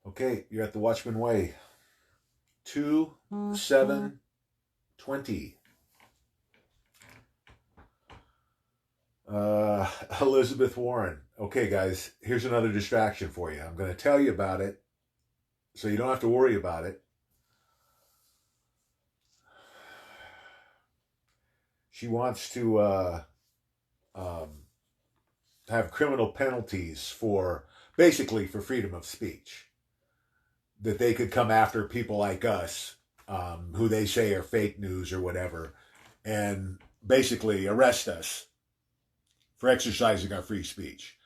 Okay, you're at the Watchmen Way. 2720. Elizabeth Warren. Okay, guys, here's another distraction for you. I'm going to tell you about it so you don't have to worry about it. She wants to have criminal penalties for basically for freedom of speech. That they could come after people like us, who they say are fake news or whatever, and basically arrest us for exercising our free speech.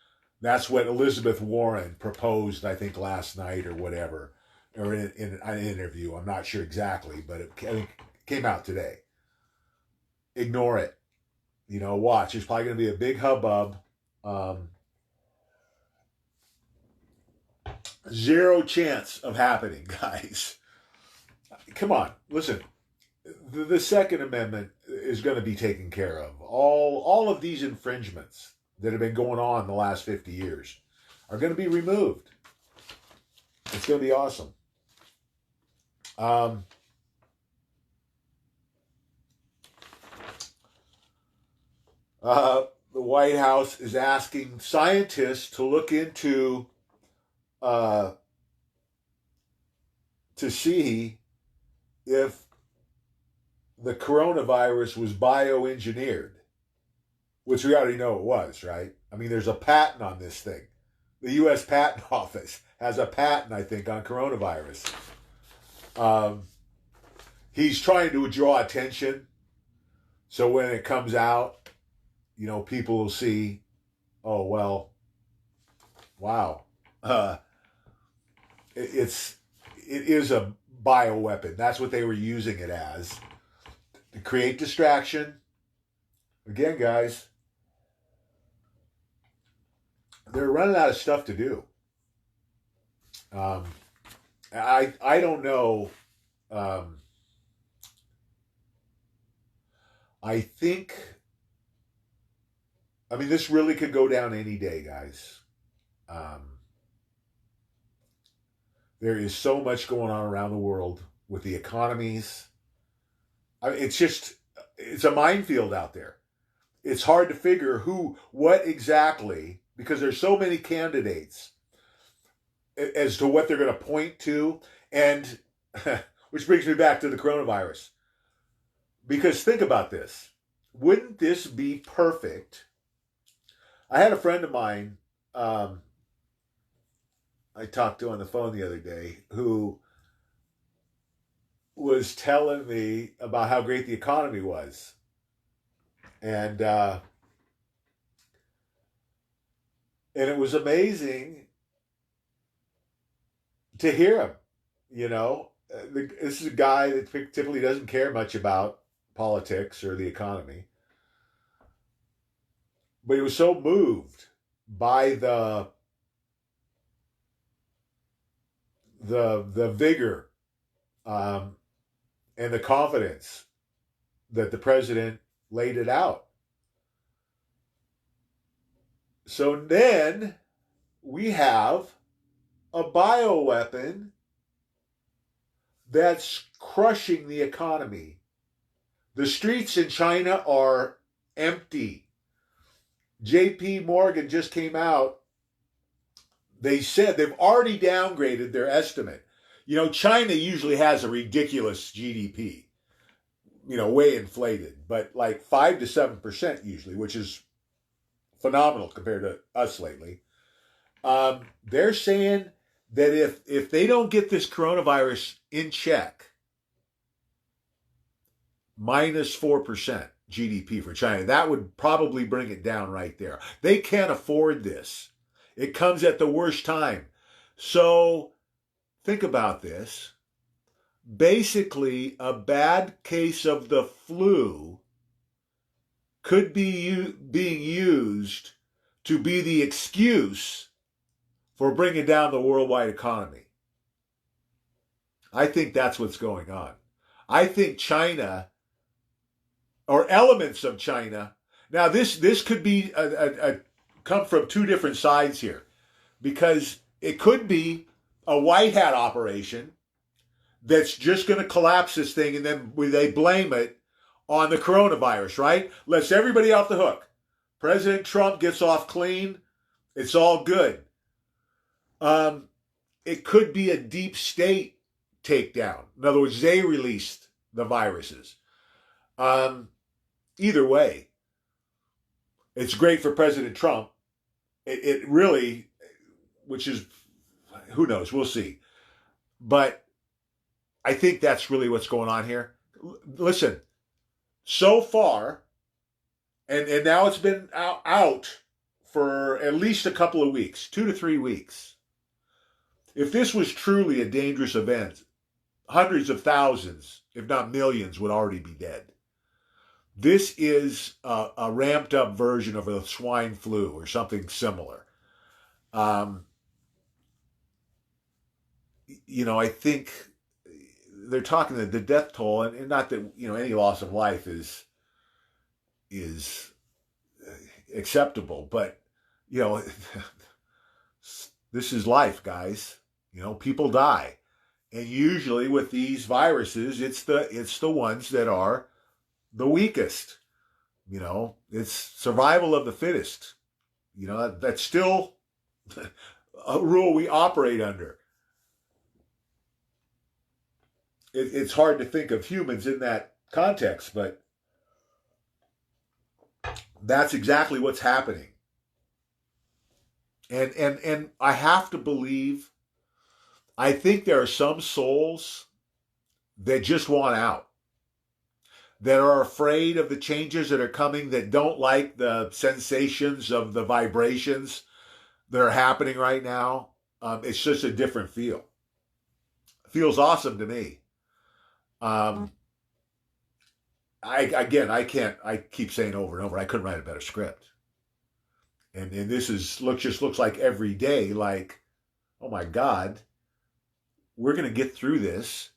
That's what Elizabeth Warren proposed, I think, last night or whatever, or in an interview. I'm not sure exactly, but I think it came out today. Ignore it. Watch. There's probably going to be a big hubbub. Zero chance of happening, guys. Come on, listen. The Second Amendment is going to be taken care of. All of these infringements that have been going on the last 50 years are going to be removed. It's going to be awesome. The White House is asking scientists to look into to see if the coronavirus was bioengineered, which we already know it was, right? I mean, there's a patent on this thing. The U.S. Patent Office has a patent, I think, on coronavirus. He's trying to draw attention, so when it comes out, people will see, oh, well, wow. It is a bioweapon. That's what they were using it as, to create distraction. Again, guys, they're running out of stuff to do. I don't know. I think. I mean, this really could go down any day, guys. There is so much going on around the world with the economies. I mean, it's a minefield out there. It's hard to figure what exactly, because there's so many candidates as to what they're going to point to. And which brings me back to the coronavirus. Because think about this. Wouldn't this be perfect? I had a friend of mine, I talked to on the phone the other day, who was telling me about how great the economy was. And it was amazing to hear him. This is a guy that typically doesn't care much about politics or the economy. But he was so moved by the vigor and the confidence that the president laid it out. So then we have a bioweapon that's crushing the economy. The streets in China are empty. J.P. Morgan just came out. They said they've already downgraded their estimate. China usually has a ridiculous GDP, way inflated, but like 5 to 7% usually, which is phenomenal compared to us lately. They're saying that if they don't get this coronavirus in check, minus 4% GDP for China, that would probably bring it down right there. They can't afford this. It comes at the worst time. So think about this. Basically, a bad case of the flu could be being used to be the excuse for bringing down the worldwide economy. I think that's what's going on. I think China, or elements of China. Now, this could be come from two different sides here, because it could be a white hat operation that's just going to collapse this thing, and then they blame it on the coronavirus, right? Lets everybody off the hook. President Trump gets off clean. It's all good. It could be a deep state takedown. In other words, they released the viruses. Either way, it's great for President Trump. It really, which is, who knows, we'll see. But I think that's really what's going on here. Listen, so far, and now it's been out for at least a couple of weeks, 2 to 3 weeks. If this was truly a dangerous event, hundreds of thousands, if not millions, would already be dead. This is a ramped up version of a swine flu or something similar. I think they're talking the death toll, and not that any loss of life is acceptable, but this is life, guys. People die, and usually with these viruses, it's the ones that are the weakest. It's survival of the fittest. That's still a rule we operate under. It's hard to think of humans in that context, but that's exactly what's happening. And I have to believe, I think there are some souls that just want out, that are afraid of the changes that are coming, that don't like the sensations of the vibrations that are happening right now. It's just a different feel. It feels awesome to me. I keep saying over and over, I couldn't write a better script. And this just looks like every day, like, oh my God, we're going to get through this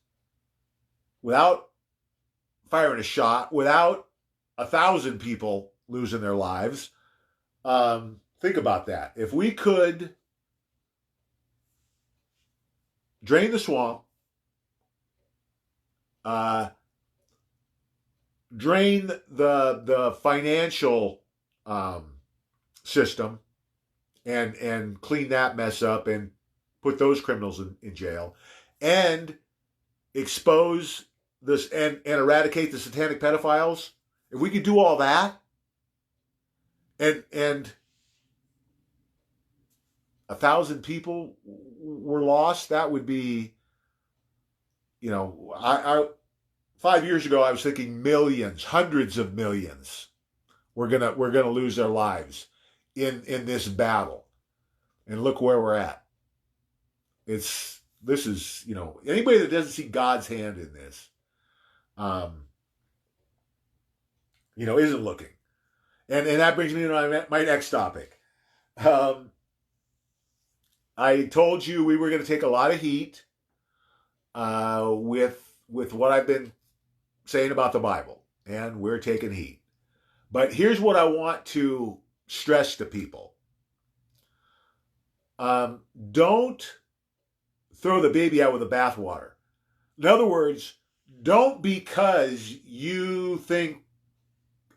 without firing a shot, without 1,000 people losing their lives. Think about that. If we could drain the swamp, drain the financial system, and clean that mess up, and put those criminals in jail, and expose this and eradicate the satanic pedophiles. If we could do all that, and 1,000 people were lost, that would be, I 5 years ago I was thinking millions, hundreds of millions we're gonna lose their lives in this battle, and look where we're at. This is anybody that doesn't see God's hand in this, isn't looking. And that brings me to my next topic. I told you we were going to take a lot of heat with what I've been saying about the Bible, and we're taking heat. But here's what I want to stress to people. Don't throw the baby out with the bathwater. In other words, don't, because you think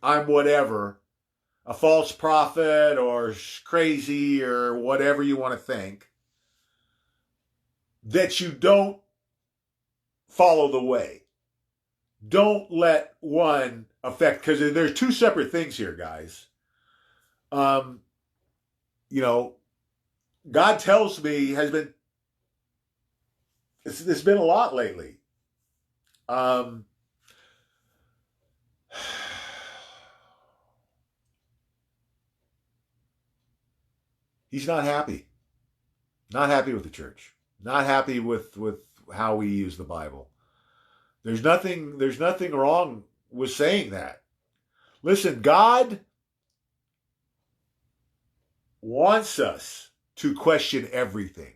I'm whatever, a false prophet or crazy or whatever you want to think, that you don't follow the way. Don't let one affect, because there's two separate things here, guys. God tells me, it's been a lot lately. He's not happy. Not happy with the church. Not happy with how we use the Bible. There's nothing wrong with saying that. Listen, God wants us to question everything.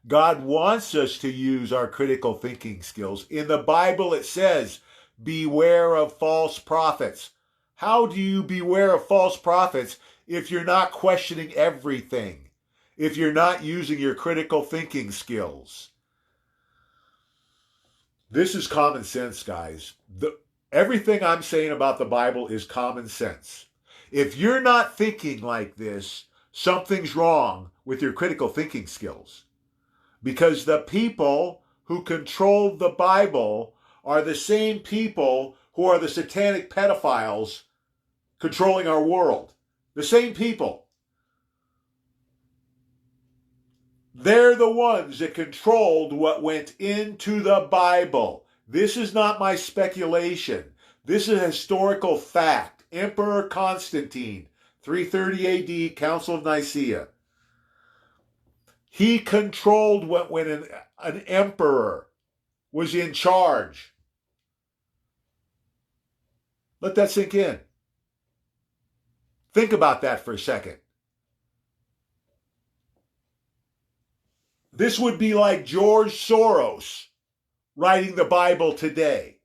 God wants us to use our critical thinking skills. In the Bible, it says, beware of false prophets. How do you beware of false prophets if you're not questioning everything? if you're not using your critical thinking skills. This is common sense, guys. Everything I'm saying about the Bible is common sense. If you're not thinking like this, something's wrong with your critical thinking skills. Because the people who control the Bible are the same people who are the satanic pedophiles controlling our world. The same people. They're the ones that controlled what went into the Bible. This is not my speculation. This is a historical fact. Emperor Constantine, 330 AD, Council of Nicaea. He controlled what when an emperor was in charge. Let that sink in. Think about that for a second. This would be like George Soros writing the Bible today.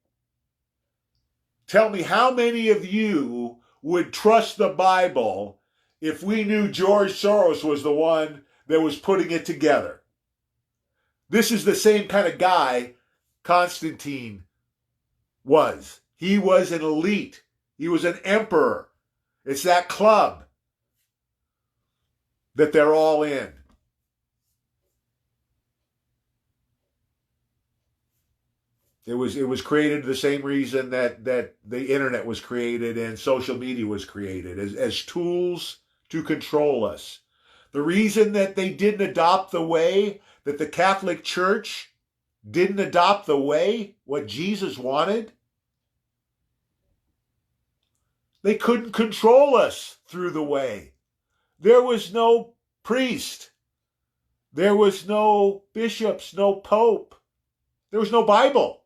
Tell me, how many of you would trust the Bible if we knew George Soros was the one that was putting it together? This is the same kind of guy Constantine was. He was an elite. He was an emperor. It's that club that they're all in. It was created the same reason that the internet was created and social media was created, as tools to control us. The reason that they didn't adopt the way, that the Catholic Church didn't adopt the way, what Jesus wanted, they couldn't control us through the way. There was no priest. There was no bishops, no pope. There was no Bible.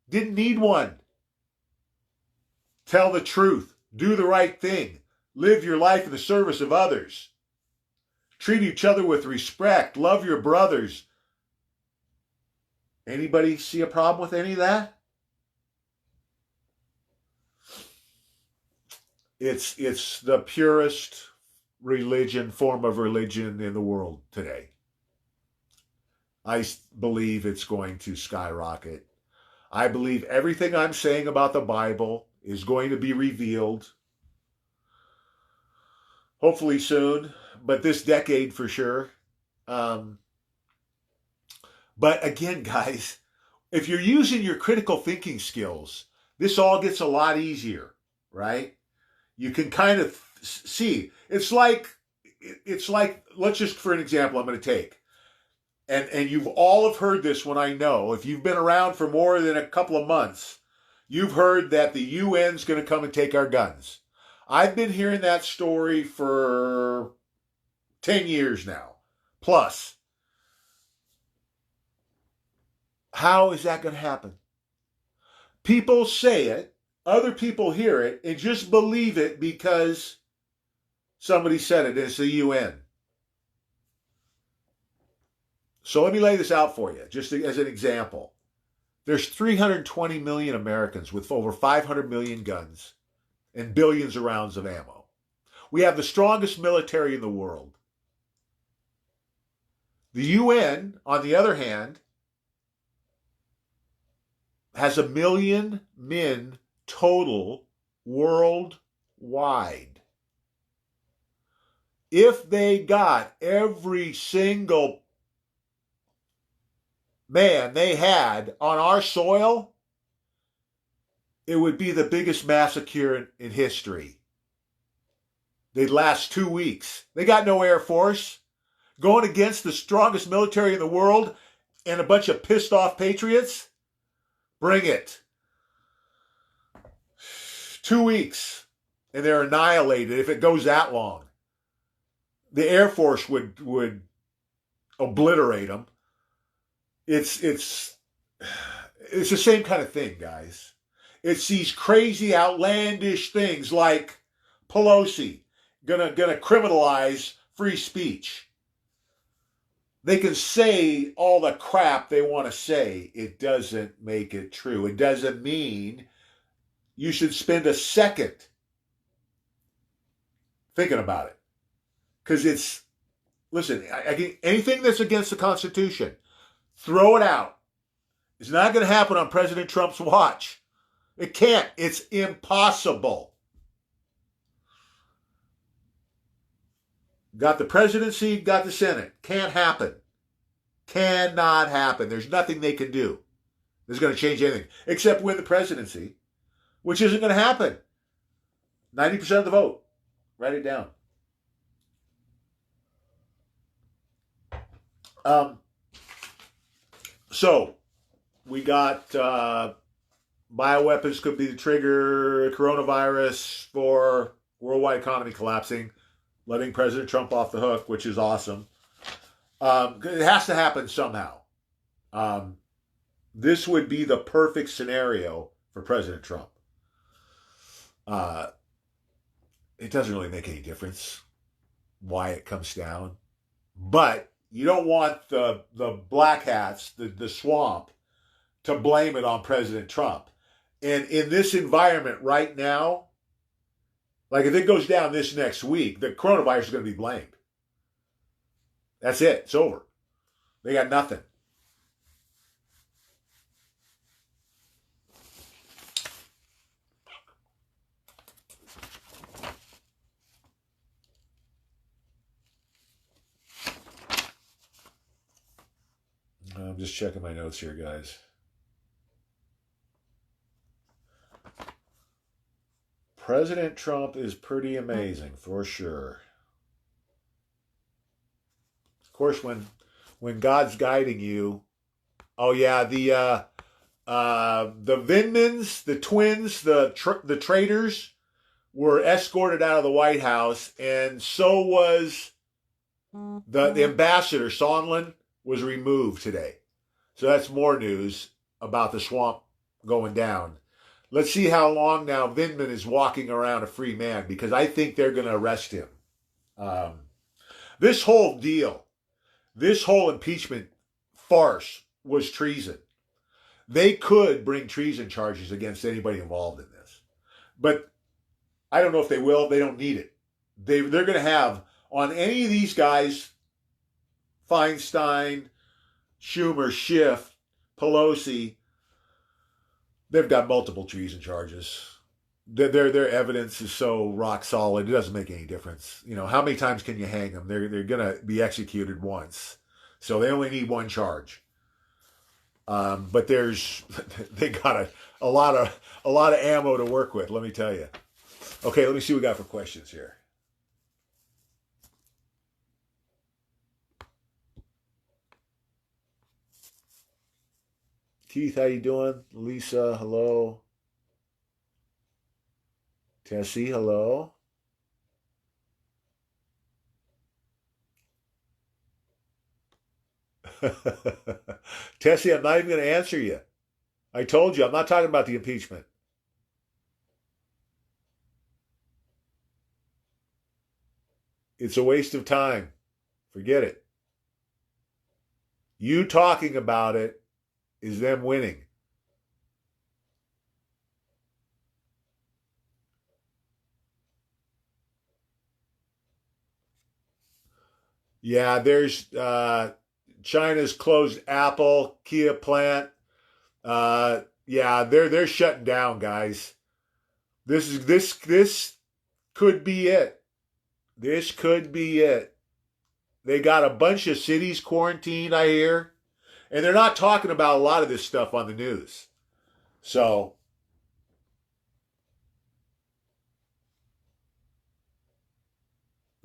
Didn't need one. Tell the truth. Do the right thing. Live your life in the service of others. Treat each other with respect. Love your brothers. Anybody see a problem with any of that? It's the purest form of religion in the world today. I believe it's going to skyrocket. I believe everything I'm saying about the Bible is going to be revealed. Hopefully soon, but this decade for sure. But again, guys, if you're using your critical thinking skills, this all gets a lot easier, right? You can kind of see. It's like, let's just, for an example, I'm going to take. And you've all have heard this one, I know. If you've been around for more than a couple of months, you've heard that the UN's going to come and take our guns. I've been hearing that story for 10 years now, plus. How is that going to happen? People say it, other people hear it, and just believe it because somebody said it. It's the UN. So let me lay this out for you, just as an example. There's 320 million Americans with over 500 million guns and billions of rounds of ammo. We have the strongest military in the world. The UN, on the other hand, has 1 million men total worldwide. If they got every single man they had on our soil, it would be the biggest massacre in history. They'd last 2 weeks. They got no Air Force. Going against the strongest military in the world and a bunch of pissed off patriots? Bring it. 2 weeks and they're annihilated if it goes that long. The Air Force would obliterate them. It's the same kind of thing, guys. It's these crazy, outlandish things like Pelosi gonna criminalize free speech. They can say all the crap they want to say. It doesn't make it true. It doesn't mean you should spend a second thinking about it. Because Listen, anything that's against the Constitution, throw it out. It's not going to happen on President Trump's watch. It can't. It's impossible. Got the presidency, got the Senate. Can't happen. Cannot happen. There's nothing they can do that's going to change anything except win the presidency, which isn't going to happen. 90% of the vote. Write it down. So, we got bioweapons could be the trigger, coronavirus for worldwide economy collapsing, letting President Trump off the hook, which is awesome. It has to happen somehow. This would be the perfect scenario for President Trump. It doesn't really make any difference why it comes down. But you don't want the black hats, the swamp, to blame it on President Trump. And in this environment right now, like if it goes down this next week, the coronavirus is going to be blamed. That's it. It's over. They got nothing. I'm just checking my notes here, guys. President Trump is pretty amazing, for sure. Of course, when God's guiding you, oh yeah, the Vindmans, the twins, the traitors were escorted out of the White House, and so was the ambassador, Sondland, was removed today. So that's more news about the swamp going down. Let's see how long now Vindman is walking around a free man, because I think they're going to arrest him. This whole deal, this whole impeachment farce was treason. They could bring treason charges against anybody involved in this. But I don't know if they will. They don't need it. They're going to have, on any of these guys, Feinstein, Schumer, Schiff, Pelosi, they've got multiple treason charges. Their evidence is so rock solid, it doesn't make any difference. You know, how many times can you hang them? They're going to be executed once. So they only need one charge. But they got a lot of ammo to work with, let me tell you. Okay, let me see what we got for questions here. Keith, how you doing? Lisa, hello. Tessie, hello. Tessie, I'm not even going to answer you. I told you, I'm not talking about the impeachment. It's a waste of time. Forget it. You talking about it is them winning. Yeah, there's China's closed Apple, Kia plant. Yeah, they're shutting down, guys. This could be it. This could be it. They got a bunch of cities quarantined, I hear. And they're not talking about a lot of this stuff on the news. So,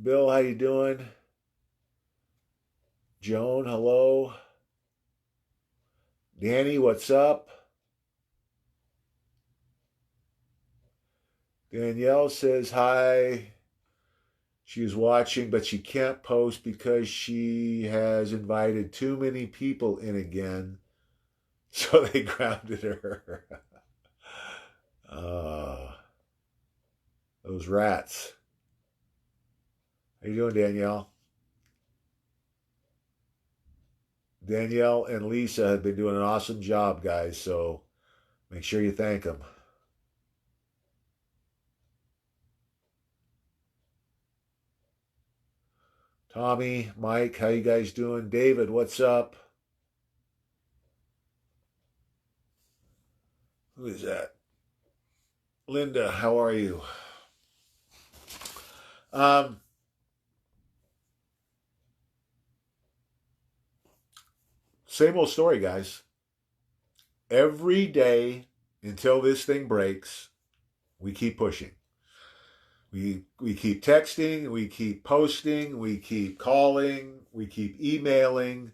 Bill, how you doing? Joan, hello. Danny, what's up? Danielle says hi. She's watching, but she can't post because she has invited too many people in again. So they grounded her. Those rats. How you doing, Danielle? Danielle and Lisa have been doing an awesome job, guys, so make sure you thank them. Tommy, Mike, how you guys doing? David, what's up? Who is that? Linda, how are you? Um, Same old story, guys. Every day until this thing breaks, we keep pushing. We keep texting, we keep posting, we keep calling, we keep emailing.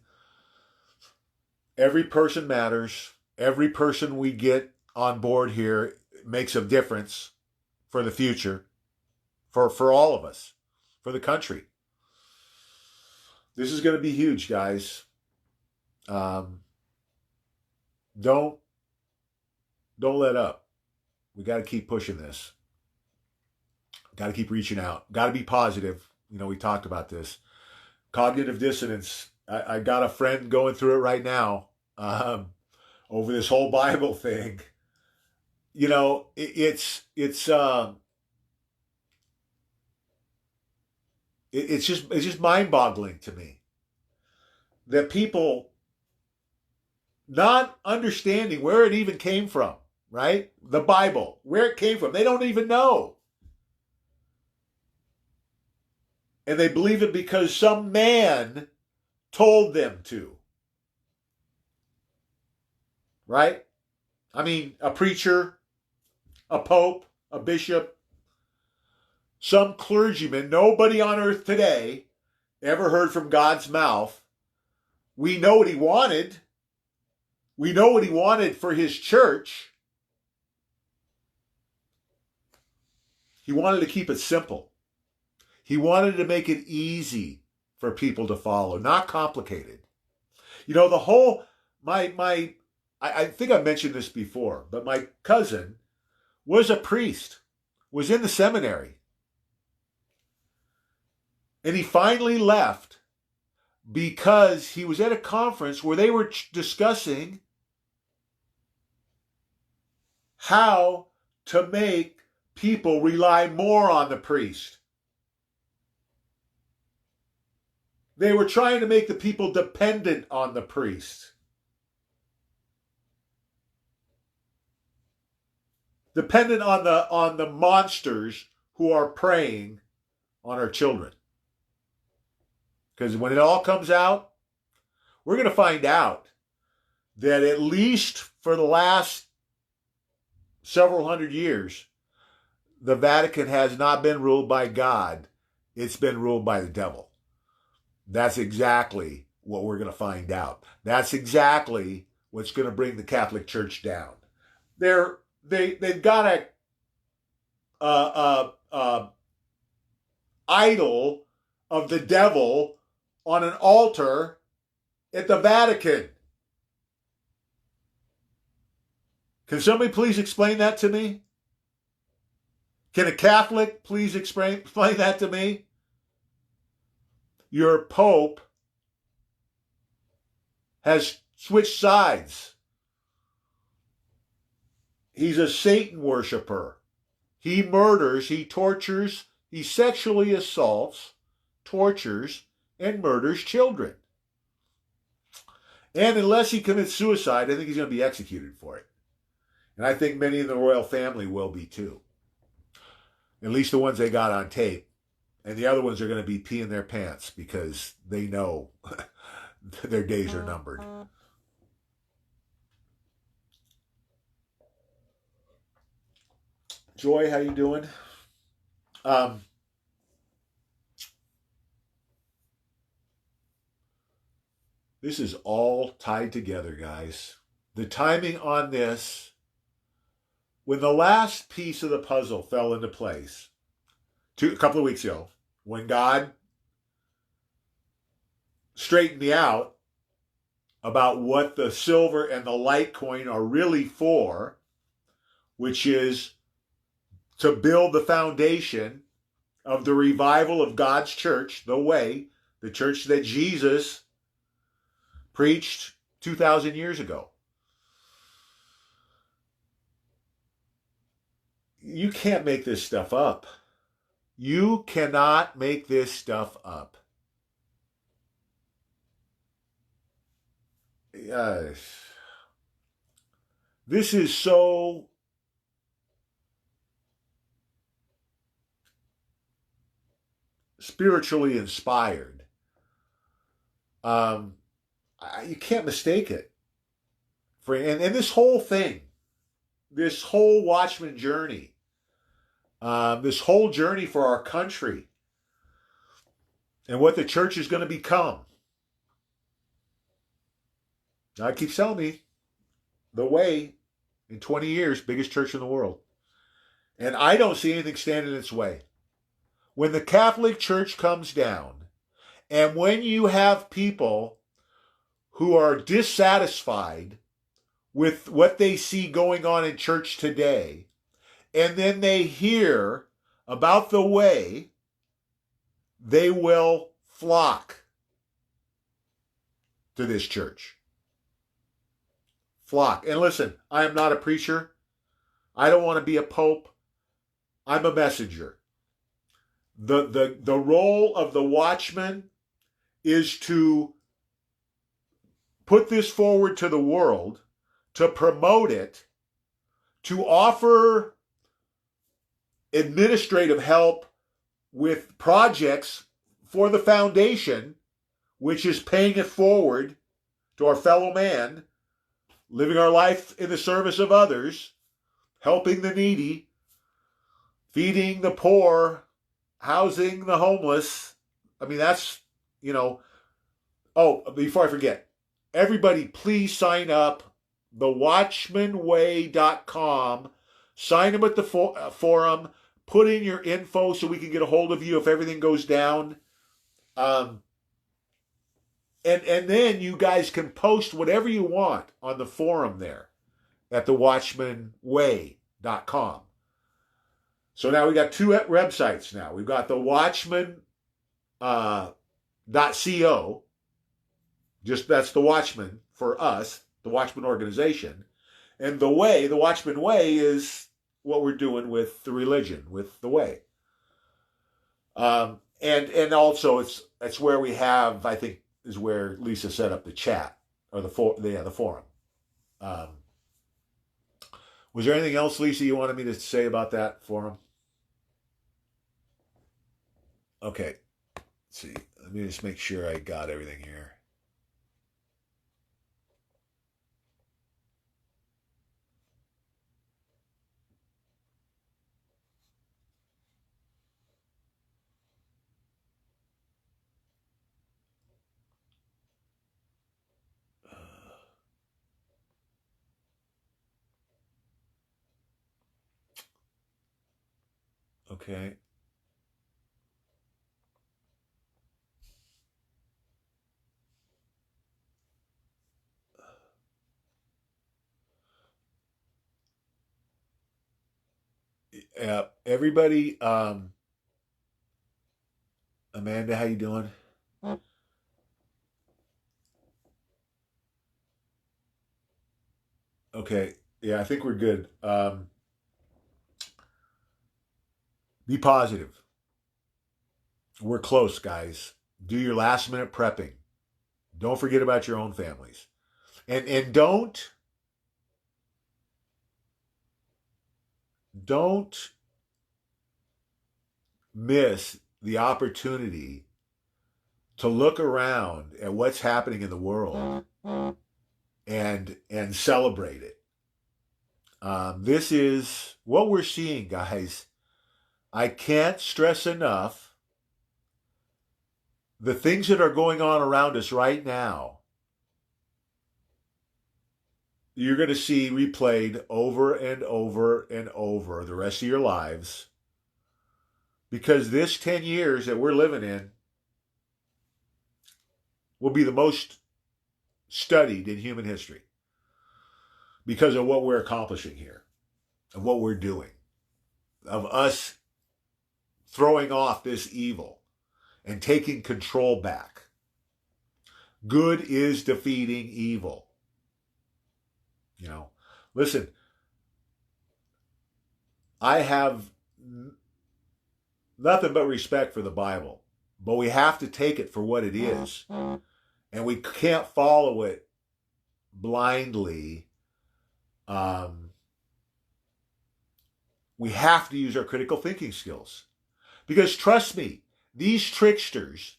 Every person matters. Every person we get on board here makes a difference for the future, for all of us, for the country. This is going to be huge, guys. Um, don't don't let up. We got to keep pushing this. Got to keep reaching out. Got to be positive. You know, we talked about this. Cognitive dissonance. I got a friend going through it right now over this whole Bible thing. You know, it's just mind-boggling to me that people not understanding where it even came from, right? The Bible, where it came from, they don't even know. And they believe it because some man told them to, right? I mean, a preacher, a pope, a bishop, some clergyman, nobody on earth today ever heard from God's mouth. We know what he wanted. We know what he wanted for his church. He wanted to keep it simple. He wanted to make it easy for people to follow, not complicated. You know, the whole, I think I mentioned this before, but my cousin was a priest, was in the seminary. And he finally left because he was at a conference where they were discussing how to make people rely more on the priest. They were trying to make the people dependent on the priest. Dependent on the monsters who are preying on our children. Because when it all comes out, we're going to find out that at least for the last several hundred years, the Vatican has not been ruled by God. It's been ruled by the devil. That's exactly what we're going to find out. That's exactly what's going to bring the Catholic Church down. They've got a idol of the devil on an altar at the Vatican. Can somebody please explain that to me? Can a Catholic please explain that to me? Your Pope has switched sides. He's a Satan worshiper. He murders, he tortures, he sexually assaults, tortures, and murders children. And unless he commits suicide, I think he's going to be executed for it. And I think many in the royal family will be too. At least the ones they got on tape. And the other ones are going to be peeing their pants because they know their days are numbered. Joy, how you doing? This is all tied together, guys. The timing on this, when the last piece of the puzzle fell into place, a couple of weeks ago, when God straightened me out about what the silver and the Litecoin are really for, which is to build the foundation of the revival of God's church, the way, the church that Jesus preached 2,000 years ago. You can't make this stuff up. You cannot make this stuff up. this is so spiritually inspired. You can't mistake it. And this whole thing, this whole Watchmen journey, this whole journey for our country and what the church is going to become. I keep telling me, the way, in 20 years, biggest church in the world. And I don't see anything standing in its way. When the Catholic Church comes down, and when you have people who are dissatisfied with what they see going on in church today, and then they hear about the way, they will flock to this church. Flock. And listen, I am not a preacher. I don't want to be a pope. I'm a messenger. The role of the Watchman is to put this forward to the world, to promote it, to offer administrative help with projects for the foundation, which is paying it forward to our fellow man, living our life in the service of others, helping the needy, feeding the poor, housing the homeless. I mean, that's, Oh, before I forget, everybody please sign up, thewatchmanway.com. Sign up at the forum. Put in your info so we can get a hold of you if everything goes down. And then you guys can post whatever you want on the forum there at thewatchmanway.com. So now we got two websites now. We've got the Watchmen .co. Just that's the Watchman for us, the Watchman organization. And the Way, the Watchman Way, is what we're doing with the religion, with the Way. And also it's where we have, I think, is where Lisa set up the chat or the forum. Was there anything else, Lisa, you wanted me to say about that forum? Okay. Let's see. Let me just make sure I got everything here. Okay. Everybody, Amanda, how you doing? Okay. Yeah, I think we're good. Be positive. We're close, guys. Do your last minute prepping. Don't forget about your own families. And don't miss the opportunity to look around at what's happening in the world and celebrate it. This is what we're seeing, guys. I can't stress enough the things that are going on around us right now. You're going to see replayed over and over and over the rest of your lives, because this 10 years that we're living in will be the most studied in human history because of what we're accomplishing here, of what we're doing, of us throwing off this evil and taking control back. Good is defeating evil. Listen, I have nothing but respect for the Bible, but we have to take it for what it is. And we can't follow it blindly. We have to use our critical thinking skills. Because trust me, these tricksters,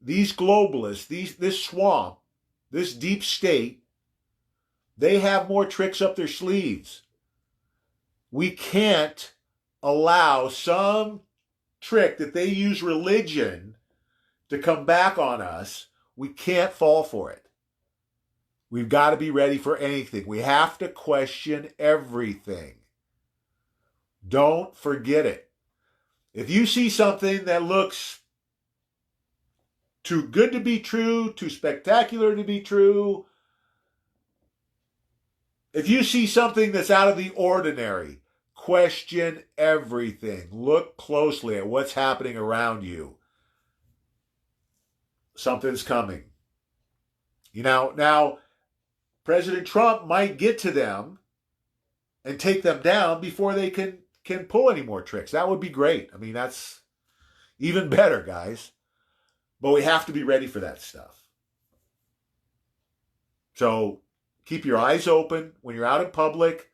these globalists, this swamp, this deep state, they have more tricks up their sleeves. We can't allow some trick that they use religion to come back on us. We can't fall for it. We've got to be ready for anything. We have to question everything. Don't forget it. If you see something that looks too good to be true, too spectacular to be true, if you see something that's out of the ordinary, question everything. Look closely at what's happening around you. Something's coming. Now, President Trump might get to them and take them down before they can pull any more tricks. That would be great. I mean, that's even better, guys. But we have to be ready for that stuff. So keep your eyes open when you're out in public.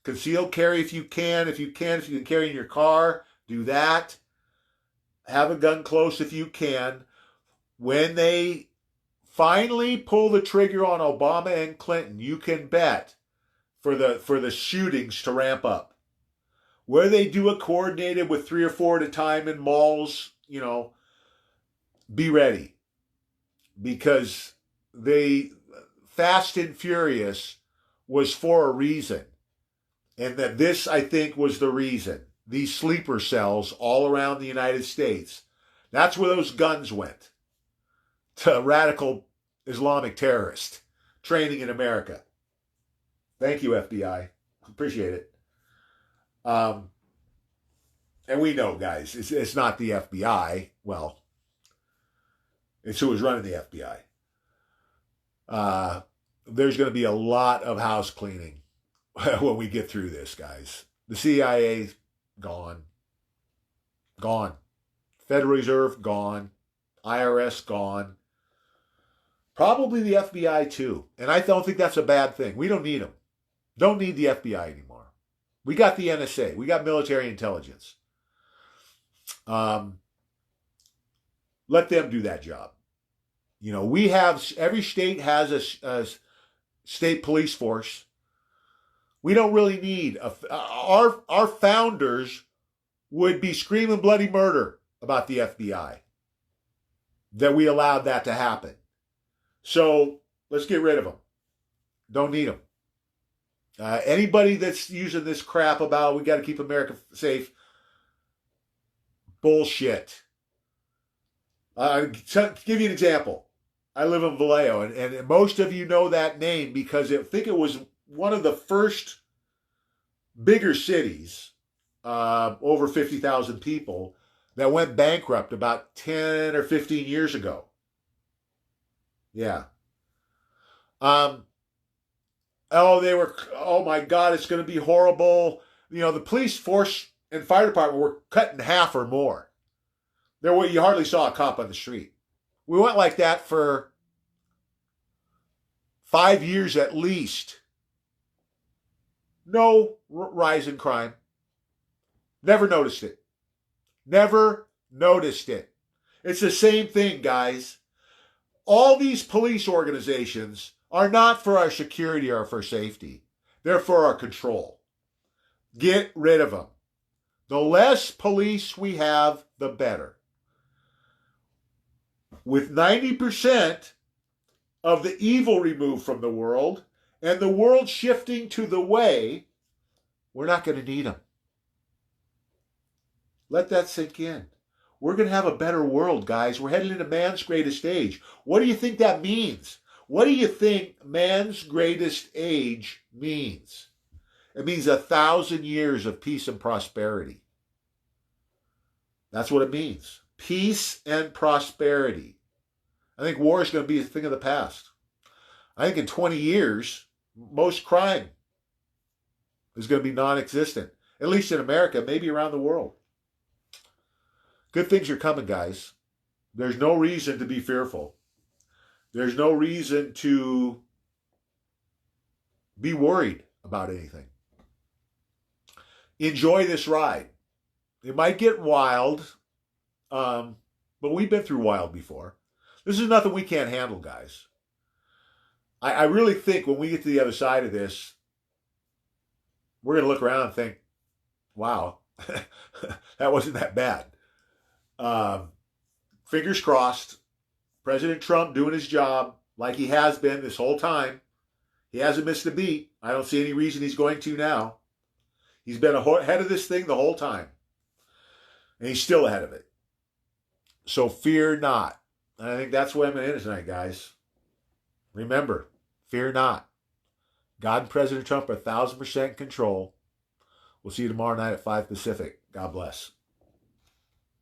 Concealed carry if you can. If you can carry in your car, do that. Have a gun close if you can. When they finally pull the trigger on Obama and Clinton, you can bet for the shootings to ramp up. Where they do it coordinated with 3 or 4 at a time in malls, be ready. Because Fast and Furious was for a reason. And that this, I think, was the reason. These sleeper cells all around the United States. That's where those guns went. To radical Islamic terrorists training in America. Thank you, FBI. Appreciate it. And we know, guys, it's not the FBI. Well, it's who was running the FBI. There's going to be a lot of house cleaning when we get through this, guys. The CIA, gone. Gone. Federal Reserve, gone. IRS, gone. Probably the FBI, too. And I don't think that's a bad thing. We don't need them. Don't need the FBI anymore. We got the NSA. We got military intelligence. Let them do that job. Every state has a state police force. We don't really need our founders would be screaming bloody murder about the FBI. That we allowed that to happen. So let's get rid of them. Don't need them. Anybody that's using this crap about we got to keep America safe, bullshit. To give you an example, I live in Vallejo, and most of you know that name because I think it was one of the first bigger cities, over 50,000 people, that went bankrupt about 10 or 15 years ago. Yeah. Oh my God, it's going to be horrible. The police force and fire department were cut in half or more. You hardly saw a cop on the street. We went like that for 5 years at least. No rise in crime. Never noticed it. Never noticed it. It's the same thing, guys. All these police organizations are not for our security or for safety. They're for our control. Get rid of them. The less police we have, the better. With 90% of the evil removed from the world and the world shifting to the way, we're not going to need them. Let that sink in. We're going to have a better world, guys. We're heading into man's greatest age. What do you think that means? What do you think man's greatest age means? It means 1,000 years of peace and prosperity. That's what it means. Peace and prosperity. I think war is going to be a thing of the past. I think in 20 years, most crime is going to be non-existent. At least in America, maybe around the world. Good things are coming, guys. There's no reason to be fearful. There's no reason to be worried about anything. Enjoy this ride. It might get wild, but we've been through wild before. This is nothing we can't handle, guys. I really think when we get to the other side of this, we're going to look around and think, wow, that wasn't that bad. Fingers crossed. President Trump doing his job like he has been this whole time. He hasn't missed a beat. I don't see any reason he's going to now. He's been ahead of this thing the whole time. And he's still ahead of it. So fear not. And I think that's why I'm going to end it tonight, guys. Remember, fear not. God and President Trump are 1,000% in control. We'll see you tomorrow night at 5 Pacific. God bless.